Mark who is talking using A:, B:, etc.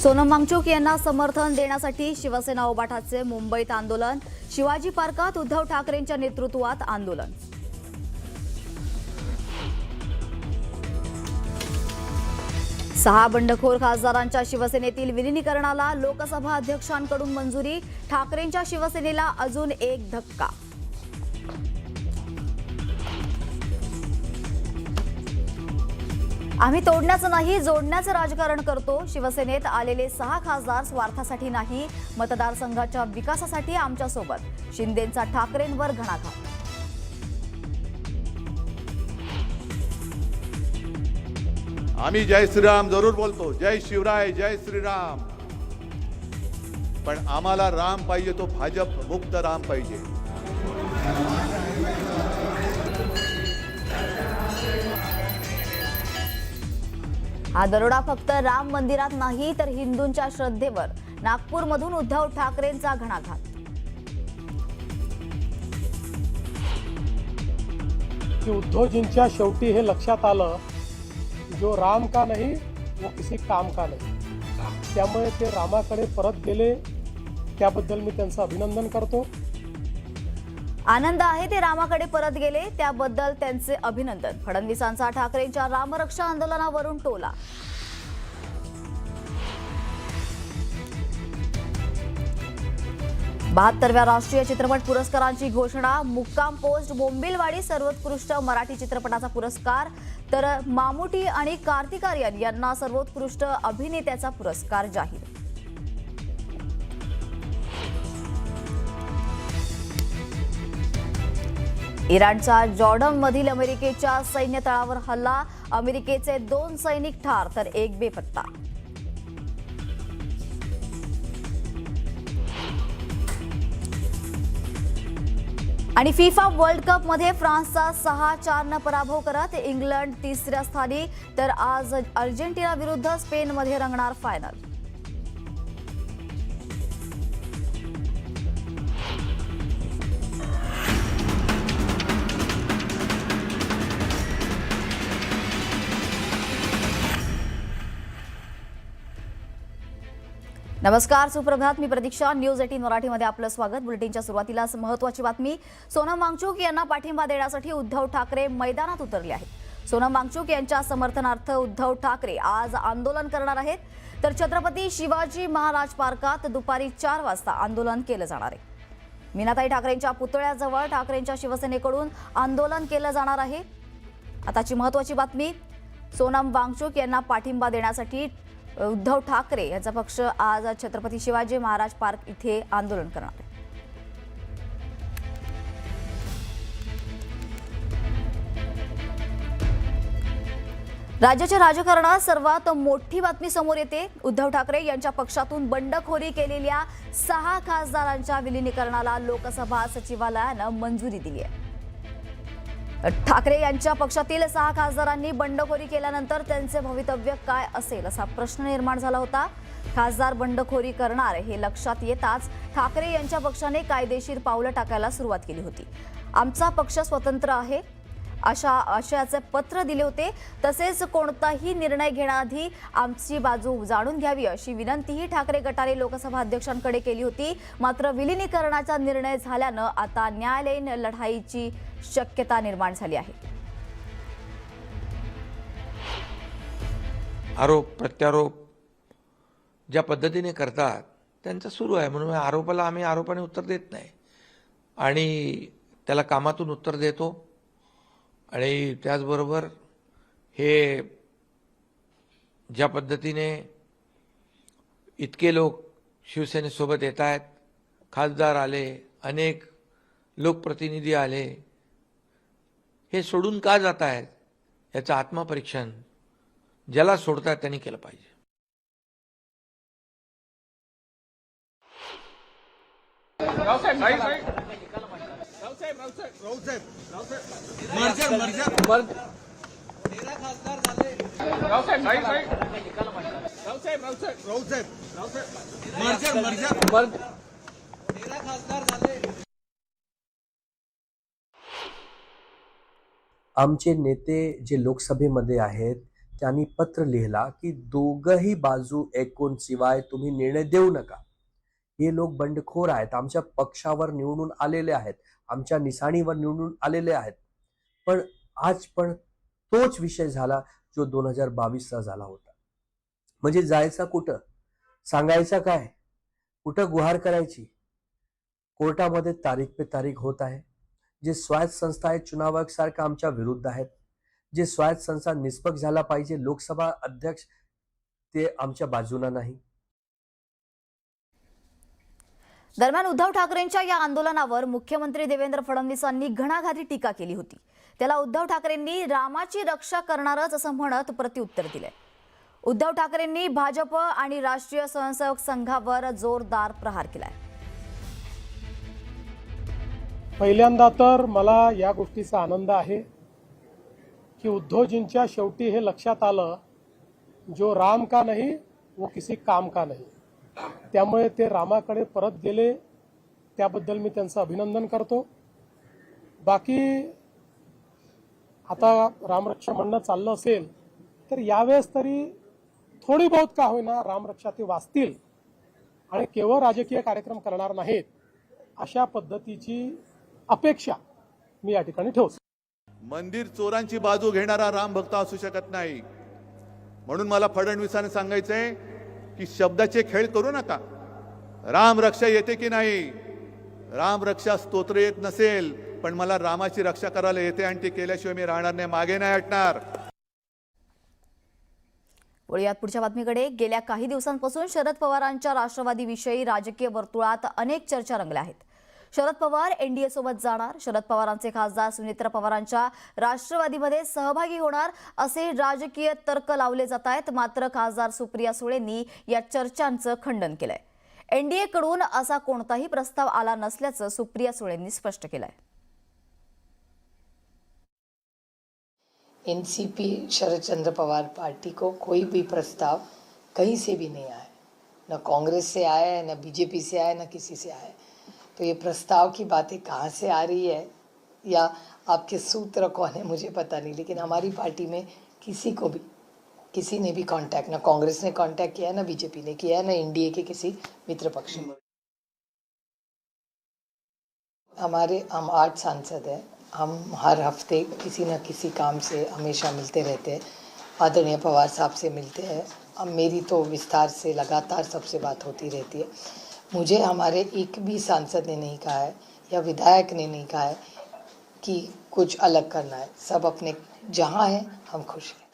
A: सोनम वांगचुक यांना समर्थन देण्यासाठी शिवसेना उभाटाचे मुंबईत आंदोलन। शिवाजी पार्कात उद्धव ठाकरेंच्या नेतृत्वात आंदोलन। सहा बंडखोर खासदारांच्या शिवसेनेतील विलीनीकरणाला लोकसभा अध्यक्षांकडून मंजुरी। ठाकरेंच्या शिवसेनेला अजून एक धक्का। आम्ही तोडण्याचं नाही, जोडण्याचं राजकारण करतो। शिवसेनेत आलेले 6 खासदार स्वार्थासाठी नाही, मतदारसंघाच्या विकासासाठी आमच्यासोबत। शिंदेंचा ठाकरेंवर घणाघात।
B: आम्ही जय श्रीराम जरूर बोलतो, जय शिवराय, जय श्रीराम, पण आम्हाला राम पाहिजे, तो भाजप मुक्त राम पाहिजे।
A: हा दरोडा फक्त राम मंदिरात नाही तर हिंदूंच्या श्रद्धेवर। नागपूरमधून उद्धव ठाकरेंचा घणाघात।
C: की उद्धवजींच्या शेवटी हे लक्षात आलं, जो राम का नहीं वो किसी काम का नहीं। त्यामुळे ते रामाकडे परत गेले, त्याबद्दल मी त्यांचं अभिनंदन करतो।
A: आनंद आहे ते रामाकडे परत गेले, त्याबद्दल त्यांचे अभिनंदन। फडणवीसांचा ठाकरेंच्या रामरक्षा आंदोलनावरून टोला। बहात्तरव्या राष्ट्रीय चित्रपट पुरस्कारांची घोषणा। मुक्काम पोस्ट बोंबिलवाडी सर्वोत्कृष्ट मराठी चित्रपटाचा पुरस्कार, तर मामुटी आणि कार्तिक आर्यन यांना सर्वोत्कृष्ट अभिनेत्याचा पुरस्कार जाहीर। इराणच्या जॉर्डनमधील अमेरिकेच्या सैन्य तळावर हल्ला। अमेरिकेचे 2 सैनिक ठार तर 1 बेपत्ता। आणि फिफा वर्ल्ड कप मध्ये फ्रान्सचा 6-4 पराभव करत इंग्लंड 3ऱ्या स्थानी, तर आज अर्जेंटिना विरुद्ध स्पेनमध्ये रंगणार फायनल। नमस्कार, सुप्रभात। मी प्रतीक्षा। न्यूज 18 मराठीमध्ये आपलं स्वागत। बुलेटिनच्या सुरुवातीलाच महत्त्वाची बातमी। सोनम वांगचुक यांना पाठिंबा देण्यासाठी उद्धव ठाकरे मैदानात उतरले आहेत। सोनम वांगचुक यांच्या समर्थनार्थ उद्धव ठाकरे आज आंदोलन करणार आहेत, तर छत्रपती शिवाजी महाराज पार्कात दुपारी 4 वाजता आंदोलन केलं जाणार आहे। मीनाताई ठाकरेंच्या पुतळ्याजवळ ठाकरेंच्या शिवसेनेकडून आंदोलन केलं जाणार आहे। आताची महत्त्वाची बातमी, सोनम वांगचुक यांना पाठिंबा देण्यासाठी उद्धव ठाकरे यांचा पक्ष आज छत्रपती शिवाजी महाराज पार्क इथे आंदोलन करणार आहे। राज्याच्या राजकारणात सर्वात मोठी बातमी समोर येते। उद्धव ठाकरे यांच्या पक्षातून बंडखोरी केलेल्या 6 खासदारांच्या विलीनीकरणाला लोकसभा सचिवालयानं मंजुरी दिली आहे। ठाकरे यांच्या पक्षातील 6 खासदारांनी बंडखोरी केल्यानंतर त्यांचे भवितव्य काय असेल असा प्रश्न निर्माण झाला होता। खासदार बंडखोरी करणार हे लक्षात येताच ठाकरे यांच्या पक्षाने कायदेशीर पावलं टाकायला सुरुवात केली होती। आमचा पक्ष स्वतंत्र आहे अशा आशयाचे पत्र दिले होते। तसेच कोणताही निर्णय घेण्याआधी आमची बाजू जाणून घ्यावी अशी विनंतीही ठाकरे गटाने लोकसभा अध्यक्षांकडे केली होती। मात्र विलीनीकरणाचा निर्णय झाल्यानं आता न्यायालयीन लढाईची शक्यता निर्माण झाली आहे।
D: आरोप प्रत्यारोप ज्या पद्धतीने करतात त्यांचं सुरू आहे, म्हणून आरोपाला आम्ही आरोपाने उत्तर देत नाही आणि त्याला कामातून उत्तर देतो। आणि त्याचबरोबर हे ज्या पद्धतीने इतके लोक शिवसेनेसोबत येत आहेत, खासदार आले, अनेक लोकप्रतिनिधी आले, हे सोडून का जात आहेत याचं आत्मपरीक्षण ज्याला सोडतात त्यांनी केलं पाहिजे।
E: आमचे नेते जे लोकसभेमध्ये आहेत त्यांनी पत्र लिहिला की दोघही बाजू ऐकून शिवाय तुम्ही निर्णय देऊ नका. हे लोक बंडखोर आहेत, आमच्या पक्षावर निवडून आलेले आहेत, आमच्या निशाणीवर निवडून आलेले आहेत. पण आज पण तोच विषय झाला जो 2022चा झाला होता. म्हणजे जायचं कुठं, सांगायचं काय, कुठं गुहार करायची. कोर्टामध्ये तारीख पे तारीख होत आहे. जे स्वायत्त संस्था आहेत चुनाव आयोग सारखं आमच्या विरुद्ध आहेत. जे स्वायत्त संस्था निष्पक्ष झाला पाहिजे, लोकसभा अध्यक्ष, ते आमच्या बाजूला नाही.
A: दरम्यान उद्धव ठाकरेंच्या या आंदोलनावर मुख्यमंत्री देवेंद्र फडणवीसांनी घणाघाती टीका केली होती. त्याला उद्धव ठाकरेंनी रामाची रक्षा करणारच असं म्हणत प्रत्युत्तर दिले. उद्धव ठाकरेंनी भाजप आणि राष्ट्रीय स्वयंसेवक संघावर जोरदार प्रहार केलाय.
C: पहिल्यांदा तर मला या गोष्टीचा आनंद आहे की उद्धवजींच्या शेवटी हे लक्षात आलं, जो राम का नहीं वो किसी काम का नहीं. त्यामुळे ते रामाकडे परत गेले, त्याबद्दल मी त्यांचं अभिनंदन करतो. बाकी आता रामरक्षा म्हणणं चाललं असेल तर यावेळेस तरी थोडी बहुत का होईना रामरक्षा ते वाचतील आणि केवळ राजकीय कार्यक्रम करणार नाहीत, अशा पद्धतीची अपेक्षा मी या ठिकाणी ठेवतो.
B: मंदिर चोरांची बाजू घेणारा राम भक्त असू शकत नाही. म्हणून मला फडणवीसांनी सांगायचंय की शब्दाचे खेळ करू नका. राम रक्षा येते की नाही, राम रक्षा स्तोत्र येत नसेल, पण मला रामाची रक्षा करायला येते आणि ते केल्याशिवाय मी राहणार नाही, मागे नाही हटणार.
A: वळूयात पुढच्या बातमीकडे. गेल्या काही दिवसांपासून शरद पवारांच्या राष्ट्रवादीविषयी राजकीय वर्तुळात अनेक चर्चा रंगल्या आहेत. शरद पवार एनडीए सोबत जाणार, शरद पवारांचे खासदार सुनेत्रा पवारांच्या राष्ट्रवादीमध्ये सहभागी होणार असे राजकीय तर्क लावले जात आहेत. मात्र खासदार सुप्रिया सुळेंनी या चर्चांचं खंडन केलंय. एनडीए कडून असा कोणताही प्रस्ताव आला नसल्याचं सुप्रिया सुळेंनी स्पष्ट केलंय.
F: एनसीपी शरद चंद्र पवार पार्टी को कोई भी प्रस्ताव कहीं से भी नहीं आया, न कांग्रेस से आया है, न बीजेपी से आया, न किसी से आया. तो ये प्रस्ताव की बातें कहाँ से आ रही है या आपके सूत्र कौन है मुझे पता नहीं, लेकिन हमारी पार्टी में किसी ने भी कांटेक्ट, न कांग्रेस ने कांटेक्ट किया, न बीजेपी ने किया, न एनडीए के किसी मित्र पक्ष ने. हम 8 सांसद हैं. हम हर हफ्ते किसी न किसी काम से हमेशा मिलते रहते हैं. आदरणीय पवार साहब से मिलते हैं. अब मेरी तो विस्तार से लगातार सबसे बात होती रहती है. मुझे हमारे एक भी सांसद ने नहीं कहा है या विधायक ने नहीं कहा है कि कुछ अलग करना है. सब अपने जहाँ हैं हम खुश हैं.